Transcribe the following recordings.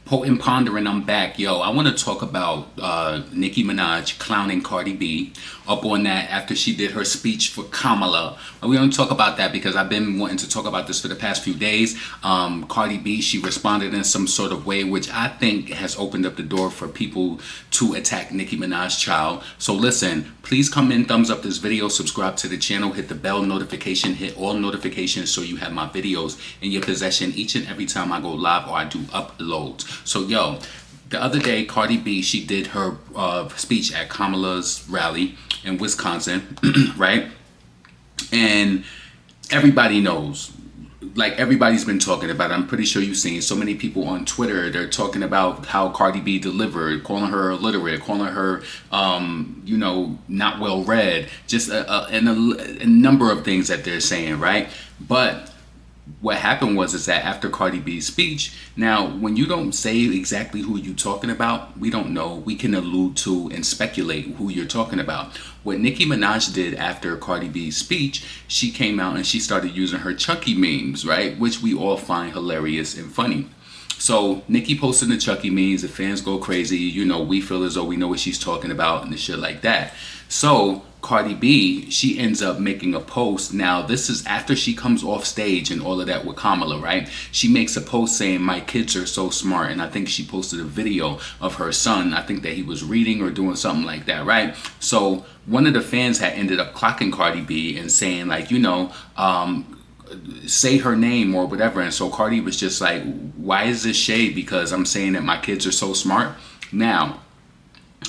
Potent Pondering, I'm back. Yo, I want to talk about Nicki Minaj clowning Cardi B up on that after she did her speech for Kamala. We're going to talk about that because I've been wanting to talk about this for the past few days. Cardi B, she responded in some sort of way, which I think has opened up the door for people to attack Nicki Minaj's child. So listen, please come in, thumbs up this video, subscribe to the channel, hit the bell notification, hit all notifications so you have my videos in your possession each and every time I go live or I do uploads. So yo, the other day Cardi B, she did her speech at Kamala's rally in Wisconsin, right? And everybody knows, like everybody's been talking about it. I'm pretty sure you've seen so many people on Twitter, they're talking about how Cardi B delivered, calling her illiterate, calling her not well read, just a number of things that they're saying, right? But what happened is that after Cardi B's speech, now when you don't say exactly who you're talking about, we don't know. We can allude to and speculate who you're talking about. What Nicki Minaj did after Cardi B's speech, she came out and she started using her Chucky memes, right? Which we all find hilarious and funny. So Nicki posted the Chucky memes, the fans go crazy, you know, we feel as though we know what she's talking about and the shit like that. So Cardi B, she ends up making a post. Now this is after she comes off stage and all of that with Kamala, right? She makes a post saying, "My kids are so smart," and I think she posted a video of her son. I think that he was reading or doing something like that, right? So one of the fans had ended up clocking Cardi B and saying like, say her name or whatever. And so Cardi was just like, why is this shade? Because I'm saying that my kids are so smart. Now,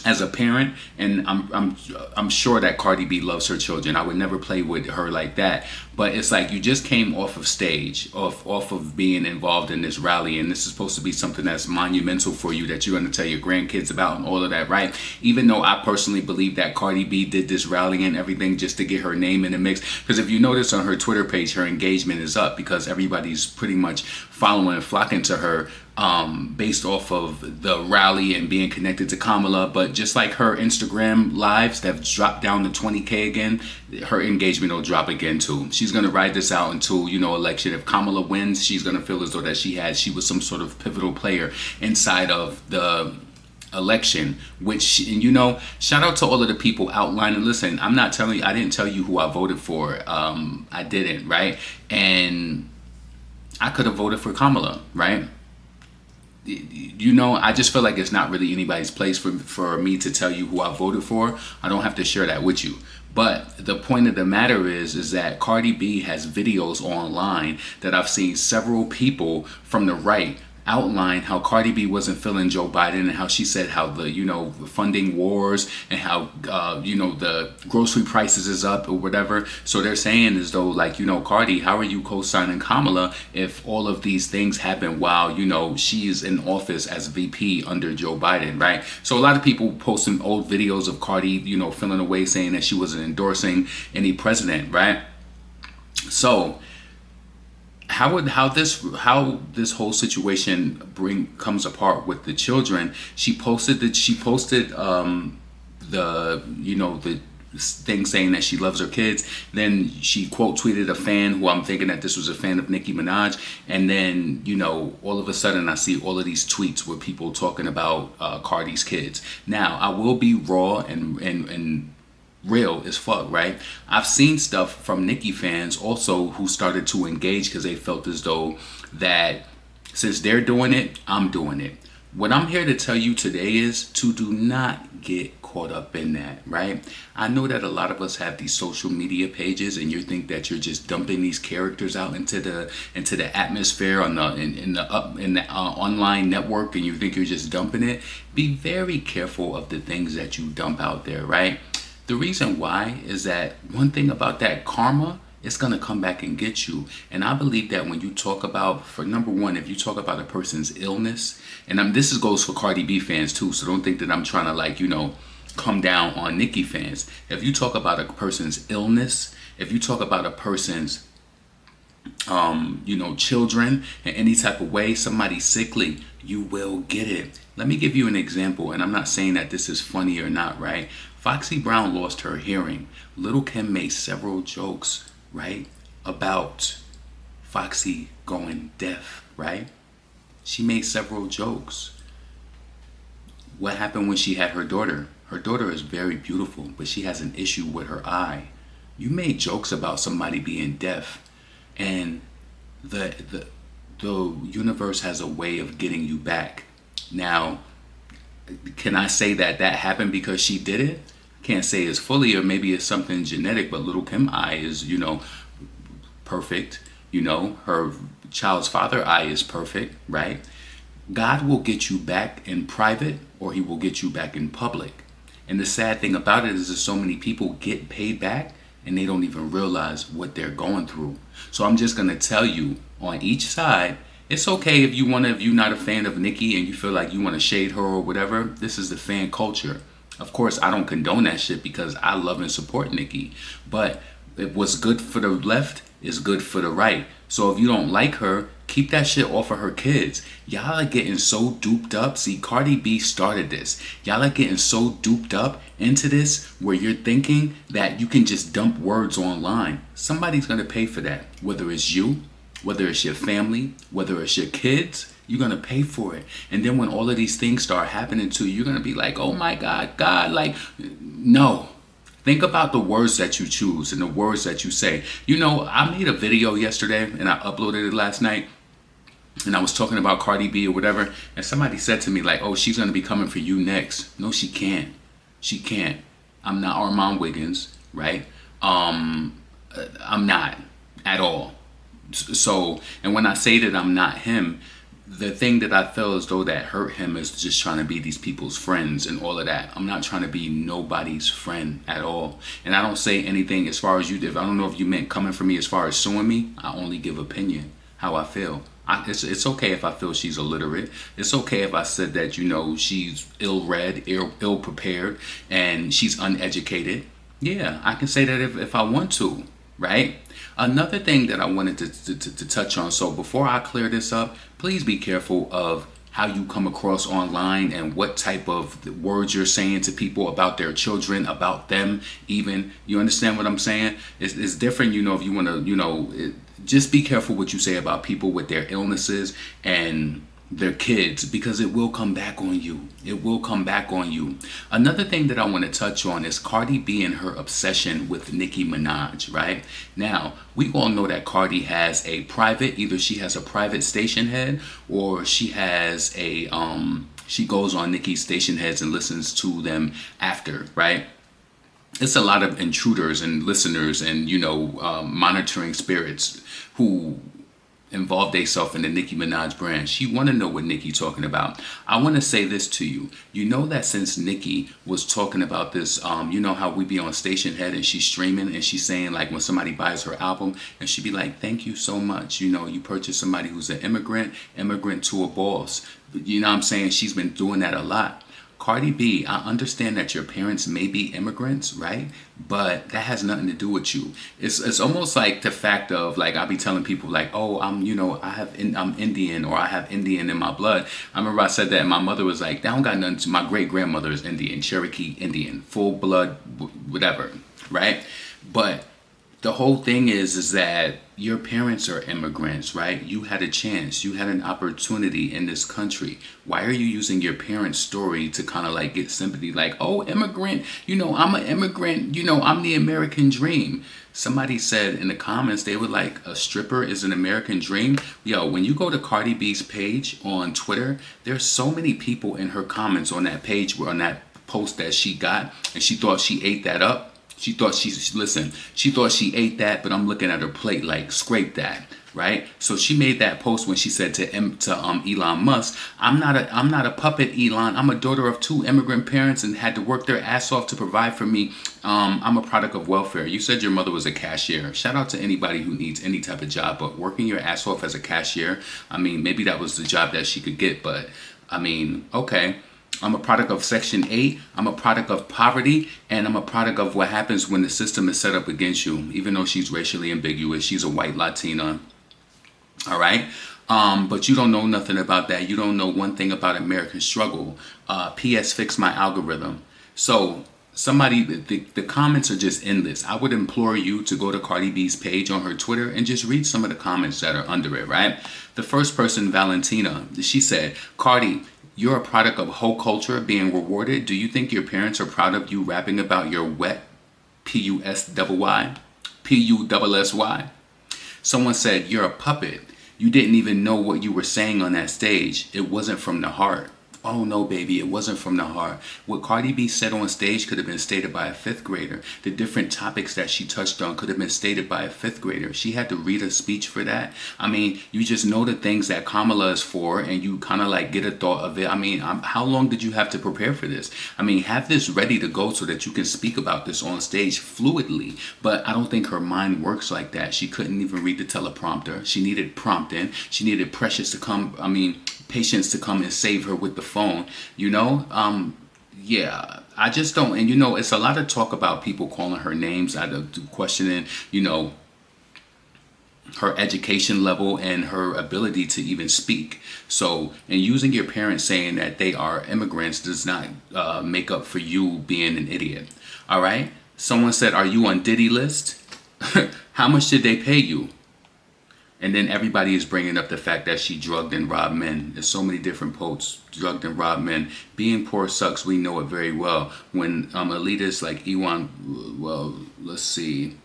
as a parent, and I'm sure that Cardi B loves her children. I would never play with her like that. But it's like you just came off of stage, off of being involved in this rally, and this is supposed to be something that's monumental for you that you're going to tell your grandkids about and all of that, right? Even though I personally believe that Cardi B did this rally and everything just to get her name in the mix. Because if you notice on her Twitter page, her engagement is up because everybody's pretty much following and flocking to her based off of the rally and being connected to Kamala. But just like her Instagram lives that have dropped down to 20K again, her engagement will drop again too. She's going to ride this out until, election. If Kamala wins, she's going to feel as though that she was some sort of pivotal player inside of the election, which, shout out to all of the people outlining. Listen, I didn't tell you who I voted for. I didn't, right? And I could have voted for Kamala, right? I just feel like it's not really anybody's place for me to tell you who I voted for. I don't have to share that with you. But the point of the matter is that Cardi B has videos online that I've seen several people from the right outline how Cardi B wasn't feeling Joe Biden and how she said how the funding wars and how the grocery prices is up or whatever. So they're saying as though like, Cardi, how are you co-signing Kamala if all of these things happen while she's in office as VP under Joe Biden, right? So a lot of people posting old videos of Cardi feeling away, saying that she wasn't endorsing any president, right? So how this whole situation comes apart with the children. She posted the thing saying that she loves her kids. Then she quote tweeted a fan who I'm thinking that this was a fan of Nicki Minaj. And then all of a sudden I see all of these tweets with people talking about Cardi's kids. Now I will be raw and real as fuck, right? I've seen stuff from Nicki fans also who started to engage because they felt as though that since they're doing it, I'm doing it. What I'm here to tell you today is to do not get caught up in that, right? I know that a lot of us have these social media pages and you think that you're just dumping these characters out into the atmosphere on the online network, and you think you're just dumping it. Be very careful of the things that you dump out there, right? The reason why is that one thing about that karma, it's going to come back and get you. And I believe that when you talk about, for number one, if you talk about a person's illness, and this goes for Cardi B fans too, so don't think that I'm trying to come down on Nicki fans. If you talk about a person's illness, if you talk about a person's children in any type of way, somebody sickly, you will get it. Let me give you an example, and I'm not saying that this is funny or not, right? Foxy Brown lost her hearing. Lil' Kim made several jokes, right, about Foxy going deaf, right? She made several jokes. What happened when she had her daughter? Her daughter is very beautiful, but she has an issue with her eye. You made jokes about somebody being deaf, and the the universe has a way of getting you back. Now, can I say that that happened because she did it? Can't say it's fully, or maybe it's something genetic. But little Kim eye is, perfect. Her child's father eye is perfect, right? God will get you back in private, or he will get you back in public. And the sad thing about it is that so many people get paid back and they don't even realize what they're going through. So I'm just going to tell you, on each side, it's okay if you're not a fan of Nicki and you feel like you want to shade her or whatever. This is the fan culture. Of course, I don't condone that shit because I love and support Nicki. But what's good for the left is good for the right. So if you don't like her, keep that shit off of her kids. Y'all are getting so duped up. See, Cardi B started this. Y'all are getting so duped up into this where you're thinking that you can just dump words online. Somebody's going to pay for that. Whether it's you, whether it's your family, whether it's your kids, you're going to pay for it. And then when all of these things start happening to you, you're going to be like, oh my God, God, no. Think about the words that you choose and the words that you say. I made a video yesterday and I uploaded it last night. And I was talking about Cardi B or whatever. And somebody said to me oh, she's going to be coming for you next. No, she can't. She can't. I'm not Armand Wiggins, right? I'm not at all. So, and when I say that I'm not him, the thing that I feel as though that hurt him is just trying to be these people's friends and all of that. I'm not trying to be nobody's friend at all. And I don't say anything as far as you did. I don't know if you meant coming for me as far as suing me. I only give opinion, how I feel. It's okay if I feel she's illiterate. It's okay if I said that, she's ill-read, ill-prepared, and she's uneducated. Yeah, I can say that if I want to, right? Another thing that I wanted to touch on, so before I clear this up, please be careful of how you come across online and what type of words you're saying to people about their children, about them even. You understand what I'm saying? It's different, if you want to, just be careful what you say about people with their illnesses and their kids, because it will come back on you. It will come back on you. Another thing that I want to touch on is Cardi B and her obsession with Nicki Minaj, right? Now, we all know that Cardi has either she has a private station head or she has she goes on Nicki's station heads and listens to them after, right? It's a lot of intruders and listeners and, monitoring spirits who involve themselves in the Nicki Minaj brand. She want to know what Nicki talking about. I want to say this to you. You know that since Nicki was talking about this, how we be on station head and she's streaming and she's saying when somebody buys her album and she be like, thank you so much. You purchase somebody who's an immigrant to a boss. You know what I'm saying? She's been doing that a lot. Cardi B, I understand that your parents may be immigrants, right? But that has nothing to do with you. It's almost like the fact of I be telling people oh, I'm Indian, or I have Indian in my blood. I remember I said that and my mother was like, that don't got nothing to, my great grandmother is Indian, Cherokee Indian, full blood, whatever, right? But the whole thing is that your parents are immigrants, right? You had a chance. You had an opportunity in this country. Why are you using your parents' story to kind of get sympathy? Oh, immigrant, I'm an immigrant, I'm the American dream. Somebody said in the comments, they were like, a stripper is an American dream. Yo, when you go to Cardi B's page on Twitter, there's so many people in her comments on that page, on that post that she got, and she thought she ate that up. She thought she ate that, but I'm looking at her plate scrape that, right? So she made that post when she said to Elon Musk, I'm not a puppet, Elon. I'm a daughter of 2 immigrant parents and had to work their ass off to provide for me. I'm a product of welfare. You said your mother was a cashier. Shout out to anybody who needs any type of job, but working your ass off as a cashier, maybe that was the job that she could get, but okay. I'm a product of Section 8. I'm a product of poverty. And I'm a product of what happens when the system is set up against you. Even though she's racially ambiguous, she's a white Latina. All right? But you don't know nothing about that. You don't know one thing about American struggle. P.S. Fix my algorithm. So the comments are just endless. I would implore you to go to Cardi B's page on her Twitter and just read some of the comments that are under it, right? The first person, Valentina, she said, Cardi, you're a product of whole culture being rewarded. Do you think your parents are proud of you rapping about your wet P-U-S-Y? P-U-S-S-Y? Someone said, you're a puppet. You didn't even know what you were saying on that stage. It wasn't from the heart. Oh no, baby, it wasn't from the heart. What Cardi B said on stage could have been stated by a fifth grader. The different topics that she touched on could have been stated by a fifth grader. She had to read a speech for that. I mean, you just know the things that Kamala is for, and you kind of like get a thought of it. I mean, how long did you have to prepare for this? I mean, have this ready to go so that you can speak about this on stage fluidly. But I don't think her mind works like that. She couldn't even read the teleprompter. She needed prompting. She needed patience to come and save her with the phone, yeah, I just don't. And it's a lot of talk about people calling her names, questioning her education level and her ability to even speak. So, and using your parents saying that they are immigrants does not make up for you being an idiot. All right, someone said, are you on Diddy list? How much did they pay you? And then everybody is bringing up the fact that she drugged and robbed men. There's so many different posts, drugged and robbed men. Being poor sucks, we know it very well. When elitists like Ewan, well, let's see.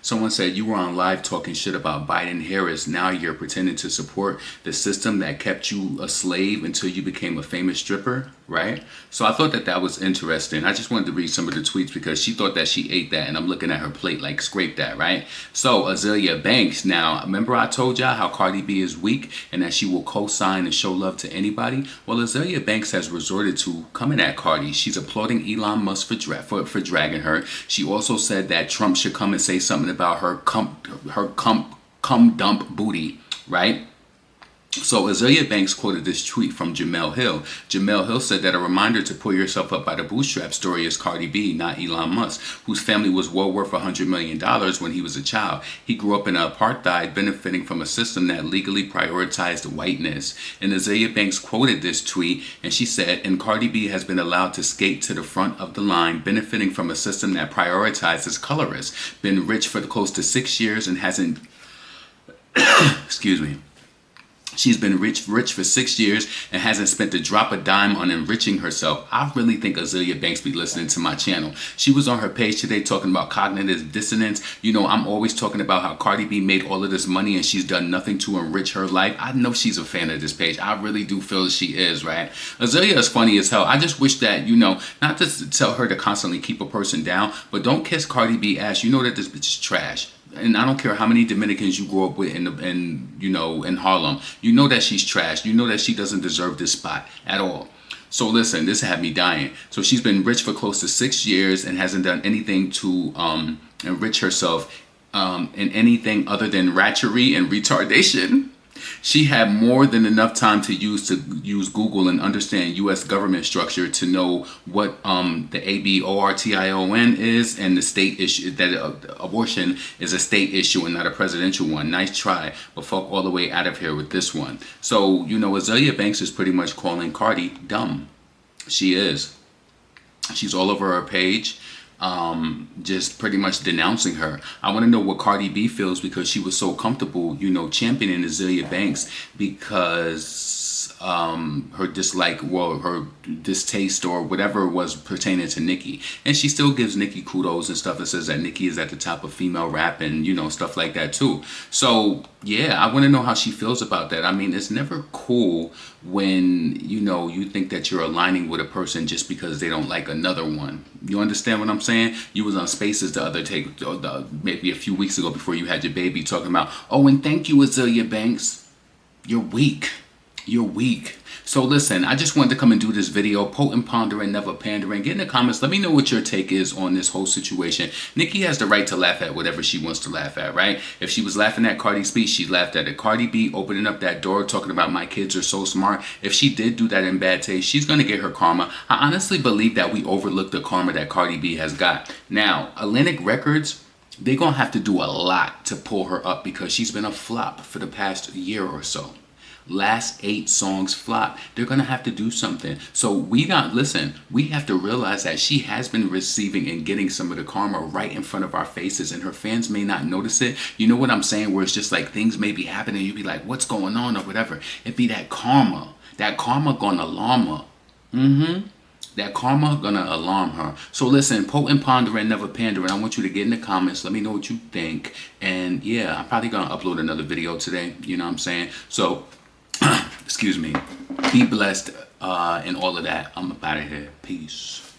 Someone said you were on live talking shit about Biden Harris. Now you're pretending to support the system that kept you a slave until you became a famous stripper, right? So I thought that was interesting. I just wanted to read some of the tweets because she thought that she ate that, and I'm looking at her plate like scrape that, right? So Azealia Banks. Now, remember I told y'all how Cardi B is weak and that she will co-sign and show love to anybody? Well, Azealia Banks has resorted to coming at Cardi. She's applauding Elon Musk for dragging her. She also said that Trump should come and say something about her cum dump booty, right? So Azealia Banks quoted this tweet from Jamel Hill. Jamel Hill said that a reminder to pull yourself up by the bootstrap story is Cardi B, not Elon Musk, whose family was well worth $100 million when he was a child. He grew up in apartheid, benefiting from a system that legally prioritized whiteness. And Azealia Banks quoted this tweet, and she said, and Cardi B has been allowed to skate to the front of the line, benefiting from a system that prioritizes colorists, been rich for close to 6 years and hasn't, excuse me, she's been rich for 6 years and hasn't spent a drop of dime on enriching herself. I really think Azealia Banks be listening to my channel. She was on her page today talking about cognitive dissonance. I'm always talking about how Cardi B made all of this money and she's done nothing to enrich her life. I know she's a fan of this page. I really do feel she is, right? Azealia is funny as hell. I just wish that, not to tell her to constantly keep a person down, but don't kiss Cardi B ass. You know that this bitch is trash. And I don't care how many Dominicans you grew up with in Harlem. You know that she's trash. You know that she doesn't deserve this spot at all. So listen, this had me dying. So she's been rich for close to 6 years and hasn't done anything to enrich herself in anything other than ratchery and retardation. She had more than enough time to use Google and understand U.S. government structure to know what the abortion is and the state issue, that abortion is a state issue and not a presidential one. Nice try, but fuck all the way out of here with this one. So, Azealia Banks is pretty much calling Cardi dumb. She is. She's all over her page. Just pretty much denouncing her. I want to know what Cardi B feels because she was so comfortable, championing Azealia Banks because her her distaste or whatever was pertaining to Nicki. And she still gives Nicki kudos and stuff and says that Nicki is at the top of female rap and, stuff like that too. So, yeah, I want to know how she feels about that. I mean, it's never cool when, you think that you're aligning with a person just because they don't like another one. You understand what I'm saying? You was on Spaces maybe a few weeks ago before you had your baby talking about, oh, and thank you, Azealia Banks. You're weak. You're weak. So listen, I just wanted to come and do this video, potent, pondering, never pandering. Get in the comments. Let me know what your take is on this whole situation. Nicki has the right to laugh at whatever she wants to laugh at, right? If she was laughing at Cardi's speech, she laughed at it. Cardi B opening up that door, talking about my kids are so smart. If she did do that in bad taste, she's going to get her karma. I honestly believe that we overlook the karma that Cardi B has got. Now, Atlantic Records, they're going to have to do a lot to pull her up because she's been a flop for the past year or so. last 8 songs flop, they're gonna have to do something. So we have to realize that she has been receiving and getting some of the karma right in front of our faces, and her fans may not notice it. You know what I'm saying? Where it's just like things may be happening, you be like, what's going on, or whatever. It be that karma. That karma gonna alarm her. That karma gonna alarm her. So listen, potent, pondering, never pandering. I want you to get in the comments. Let me know what you think. And yeah, I'm probably gonna upload another video today. You know what I'm saying? So, excuse me. Be blessed and all of that. I'm up out of here. Peace.